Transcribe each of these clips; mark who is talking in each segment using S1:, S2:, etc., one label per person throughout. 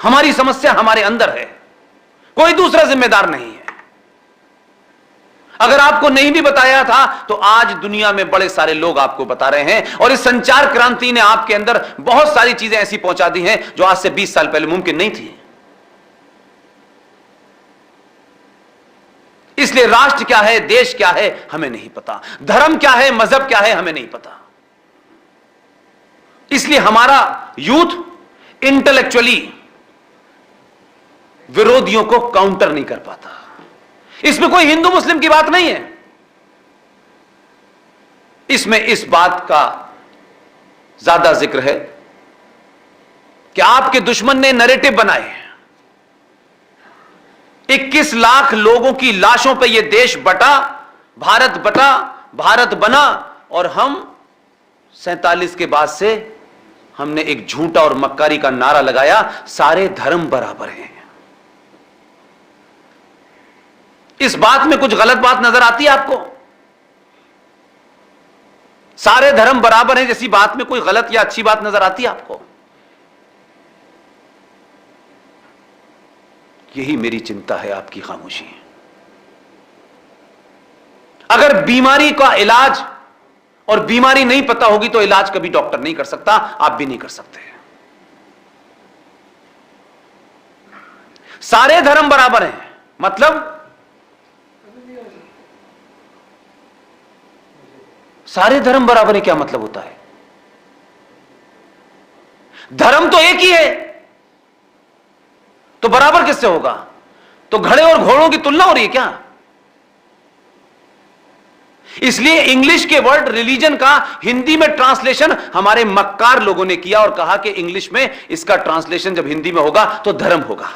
S1: हमारी समस्या हमारे अंदर है, कोई दूसरा जिम्मेदार नहीं है। अगर आपको नहीं भी बताया था तो आज दुनिया में बड़े सारे लोग आपको बता रहे हैं, और इस संचार क्रांति ने आपके अंदर बहुत सारी चीजें ऐसी पहुंचा दी हैं जो आज से 20 साल पहले मुमकिन नहीं थी। इसलिए राष्ट्र क्या है, देश क्या है, हमें नहीं पता, धर्म क्या है, मजहब क्या है, हमें नहीं पता। इसलिए हमारा यूथ इंटेलेक्चुअली विरोधियों को काउंटर नहीं कर पाता। इसमें कोई हिंदू मुस्लिम की बात नहीं है, इसमें इस बात का ज्यादा जिक्र है कि आपके दुश्मन ने नैरेटिव बनाए, 21 लाख लोगों की लाशों पे यह देश बटा, भारत बटा, भारत बना, और हम 47 के बाद से हमने एक झूठा और मक्कारी का नारा लगाया, सारे धर्म बराबर हैं। इस बात में कुछ गलत बात नजर आती है आपको? सारे धर्म बराबर हैं जैसी बात में कोई गलत या अच्छी बात नजर आती है आपको? यही मेरी चिंता है, आपकी खामोशी। अगर बीमारी का इलाज और बीमारी नहीं पता होगी तो इलाज कभी डॉक्टर नहीं कर सकता, आप भी नहीं कर सकते। सारे धर्म बराबर हैं मतलब सारे धर्म बराबर है, क्या मतलब होता है? धर्म तो एक ही है, तो बराबर किससे होगा? तो घड़े और घोड़ों की तुलना हो रही है क्या? इसलिए इंग्लिश के वर्ड रिलीजन का हिंदी में ट्रांसलेशन हमारे मक्कार लोगों ने किया और कहा कि इंग्लिश में इसका ट्रांसलेशन जब हिंदी में होगा तो धर्म होगा।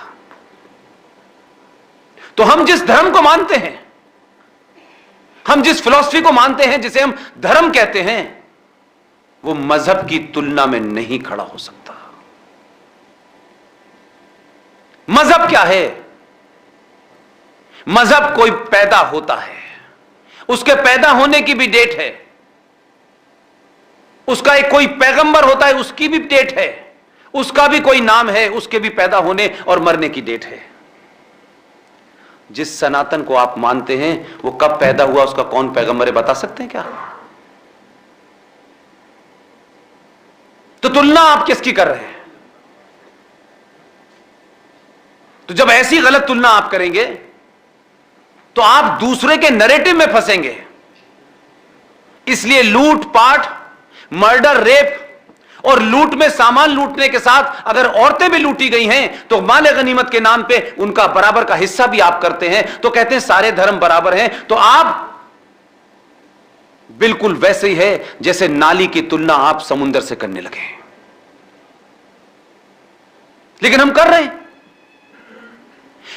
S1: तो हम जिस धर्म को मानते हैं, हम जिस फिलॉसफी को मानते हैं, जिसे हम धर्म कहते हैं, वो मजहब की तुलना में नहीं खड़ा हो सकता। मजहब क्या है? मजहब कोई पैदा होता है, उसके पैदा होने की भी डेट है, उसका एक कोई पैगंबर होता है, उसकी भी डेट है, उसका भी कोई नाम है, उसके भी पैदा होने और मरने की डेट है। जिस सनातन को आप मानते हैं वो कब पैदा हुआ, उसका कौन पैगंबर है, बता सकते हैं क्या? तो तुलना आप किसकी कर रहे हैं? तो जब ऐसी गलत तुलना आप करेंगे तो आप दूसरे के नैरेटिव में फंसेंगे। इसलिए लूटपाट, मर्डर, रेप और लूट में सामान लूटने के साथ अगर औरतें भी लूटी गई हैं तो माले गनीमत के नाम पे उनका बराबर का हिस्सा भी आप करते हैं, तो कहते हैं सारे धर्म बराबर हैं। तो आप बिल्कुल वैसे ही है जैसे नाली की तुलना आप समुद्र से करने लगे, लेकिन हम कर रहे हैं।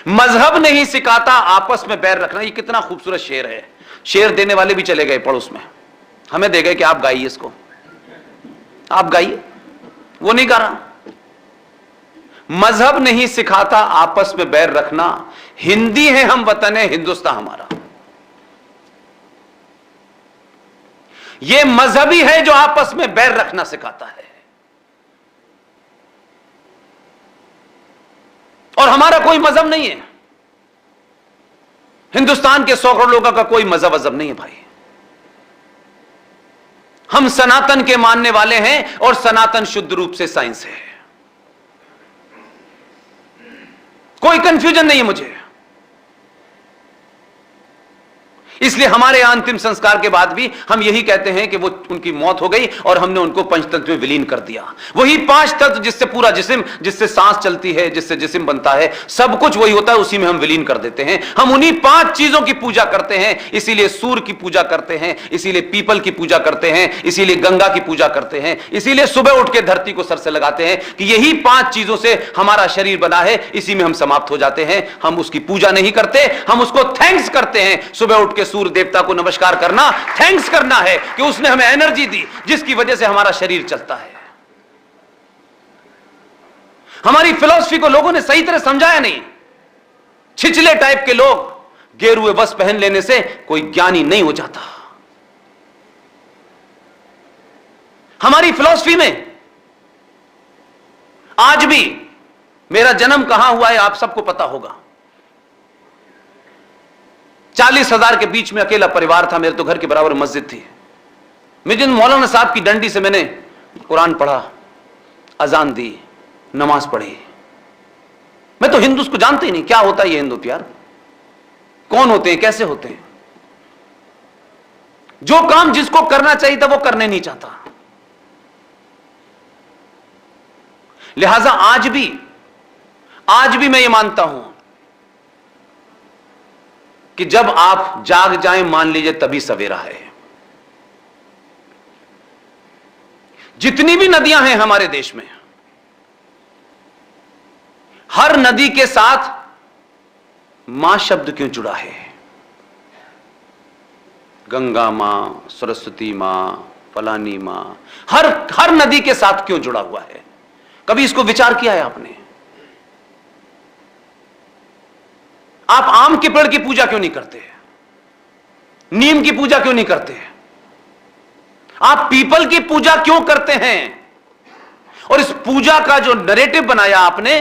S1: मजहब नहीं सिखाता आपस में बैर रखना। ये कितना खूबसूरत शेर है। शेर देने वाले भी चले गए पड़ोस में, हमें दे गए कि आप गाइए इसको, आप गाइए। वो नहीं गा रहा। मजहब नहीं सिखाता आपस में बैर रखना, हिंदी है हम, वतन है हिंदुस्तान हमारा। यह मजहबी है जो आपस में बैर रखना सिखाता है, और हमारा कोई मजहब नहीं है। हिंदुस्तान के 100 करोड़ लोगों का कोई मजहब नहीं है भाई। हम सनातन के मानने वाले हैं और सनातन शुद्ध रूप से साइंस है। कोई कंफ्यूजन नहीं है मुझे। इसलिए हमारे अंतिम संस्कार के बाद भी हम यही कहते हैं कि वो उनकी मौत हो गई और हमने उनको पंचतत्व में विलीन कर दिया। वही 5 तत्व जिससे पूरा जिस्म, जिससे सांस चलती है, जिससे जिस्म बनता है, सब कुछ वही होता है, उसी में हम विलीन कर देते हैं। हम उन्हीं 5 चीजों की पूजा करते हैं। इसीलिए सूर्य की पूजा करते हैं, इसीलिए पीपल की पूजा करते हैं, इसीलिए गंगा की पूजा करते हैं, इसीलिए सुबह उठ के धरती को सर से लगाते हैं कि यही 5 चीजों से हमारा शरीर बना है, इसी में हम समाप्त हो जाते हैं। हम उसकी पूजा नहीं करते, हम उसको थैंक्स करते हैं। सुबह उठ के सूर्य देवता को नमस्कार करना, थैंक्स करना है कि उसने हमें एनर्जी दी जिसकी वजह से हमारा शरीर चलता है। हमारी फिलॉसफी को लोगों ने सही तरह समझाया नहीं। छिछले टाइप के लोग, गेरुए वस्त्र पहन लेने से कोई ज्ञानी नहीं हो जाता। हमारी फिलॉसफी में आज भी मेरा जन्म कहां हुआ है आप सबको पता होगा। 40,000 के बीच में अकेला परिवार था, मेरे तो घर के बराबर मस्जिद थी। मैं मौलाना साहब की डंडी से मैंने कुरान पढ़ा, अजान दी, नमाज पढ़ी। मैं तो हिंदू को जानते ही नहीं, क्या होता है ये हिंदू यार, कौन होते हैं, कैसे होते हैं। जो काम जिसको करना चाहिए था वो करने नहीं चाहता। लिहाजा आज भी मैं ये मानता हूं कि जब आप जाग जाएं, मान लीजिए तभी सवेरा है। जितनी भी नदियां हैं हमारे देश में, हर नदी के साथ मां शब्द क्यों जुड़ा है? गंगा मां, सरस्वती मां, फलानी मां, हर नदी के साथ क्यों जुड़ा हुआ है? कभी इसको विचार किया है आपने? आप आम के पेड़ की पूजा क्यों नहीं करते? नीम की पूजा क्यों नहीं करते? आप पीपल की पूजा क्यों करते हैं? और इस पूजा का जो नरेटिव बनाया आपने,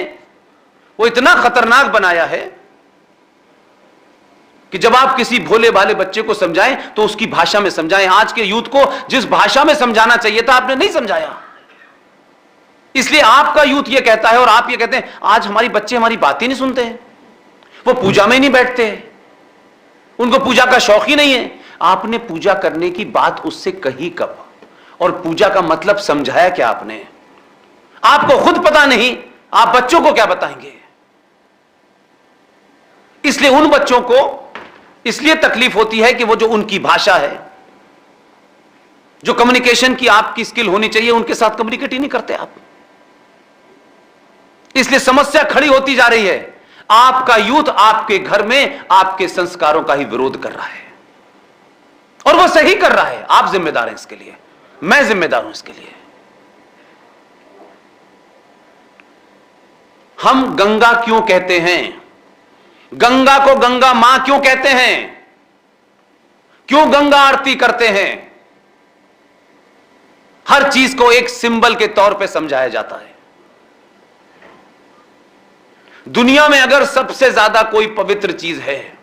S1: वो इतना खतरनाक बनाया है कि जब आप किसी भोले भाले बच्चे को समझाएं तो उसकी भाषा में समझाएं। आज के यूथ को जिस भाषा में समझाना चाहिए था आपने नहीं समझाया, इसलिए आपका यूथ ये कहता है और आप ये कहते हैं आज हमारी बच्चे हमारी बात ही नहीं सुनते हैं, वो पूजा में ही नहीं बैठते हैं, उनको पूजा का शौक ही नहीं है। आपने पूजा करने की बात उससे कही कब? और पूजा का मतलब समझाया क्या आपने? आपको खुद पता नहीं, आप बच्चों को क्या बताएंगे? इसलिए उन बच्चों को इसलिए तकलीफ होती है कि वो जो उनकी भाषा है, जो कम्युनिकेशन की आपकी स्किल होनी चाहिए, उनके साथ कम्युनिकेट ही नहीं करते आप। इसलिए समस्या खड़ी होती जा रही है। आपका यूथ आपके घर में आपके संस्कारों का ही विरोध कर रहा है और वो सही कर रहा है। आप जिम्मेदार हैं इसके लिए, मैं जिम्मेदार हूं इसके लिए। हम गंगा क्यों कहते हैं? गंगा को गंगा मां क्यों कहते हैं? क्यों गंगा आरती करते हैं? हर चीज को एक सिंबल के तौर पे समझाया जाता है। दुनिया में अगर सबसे ज्यादा कोई पवित्र चीज है,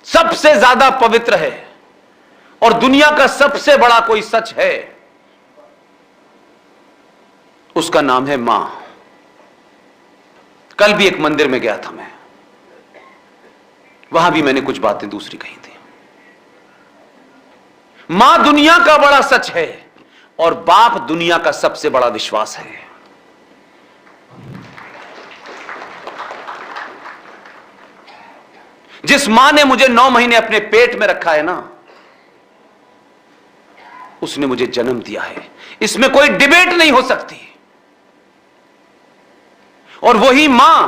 S1: सबसे ज्यादा पवित्र है, और दुनिया का सबसे बड़ा कोई सच है, उसका नाम है मां। कल भी एक मंदिर में गया था मैं, वहां भी मैंने कुछ बातें दूसरी कही थी। मां दुनिया का बड़ा सच है और बाप दुनिया का सबसे बड़ा विश्वास है। जिस मां ने मुझे 9 महीने अपने पेट में रखा है ना, उसने मुझे जन्म दिया है, इसमें कोई डिबेट नहीं हो सकती। और वही मां,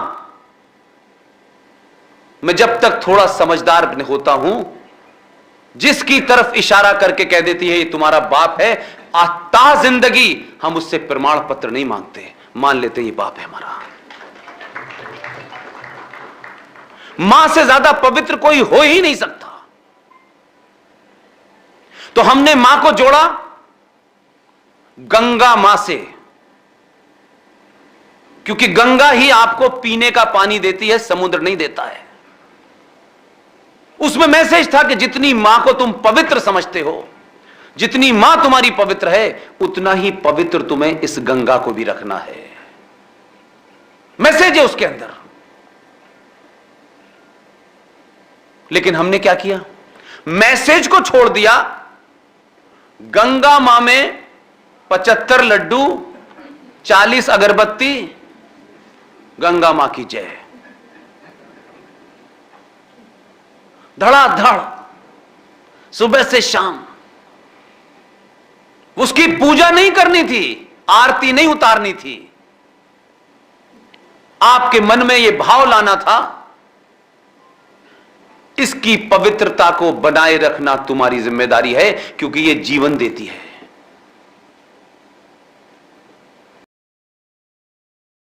S1: मैं जब तक थोड़ा समझदार होता हूं, जिसकी तरफ इशारा करके कह देती है ये तुम्हारा बाप है, आता जिंदगी हम उससे प्रमाण पत्र नहीं मांगते, मान लेते ये बाप है हमारा। मां से ज्यादा पवित्र कोई हो ही नहीं सकता। तो हमने मां को जोड़ा गंगा मां से, क्योंकि गंगा ही आपको पीने का पानी देती है, समुद्र नहीं देता है। उसमें मैसेज था कि जितनी मां को तुम पवित्र समझते हो, जितनी मां तुम्हारी पवित्र है, उतना ही पवित्र तुम्हें इस गंगा को भी रखना है। मैसेज है उसके अंदर। लेकिन हमने क्या किया? मैसेज को छोड़ दिया। गंगा मां में 75 लड्डू, 40 अगरबत्ती, गंगा मां की जय, धड़ाधड़ सुबह से शाम। उसकी पूजा नहीं करनी थी, आरती नहीं उतारनी थी। आपके मन में यह भाव लाना था, इसकी पवित्रता को बनाए रखना तुम्हारी जिम्मेदारी है, क्योंकि यह जीवन देती है।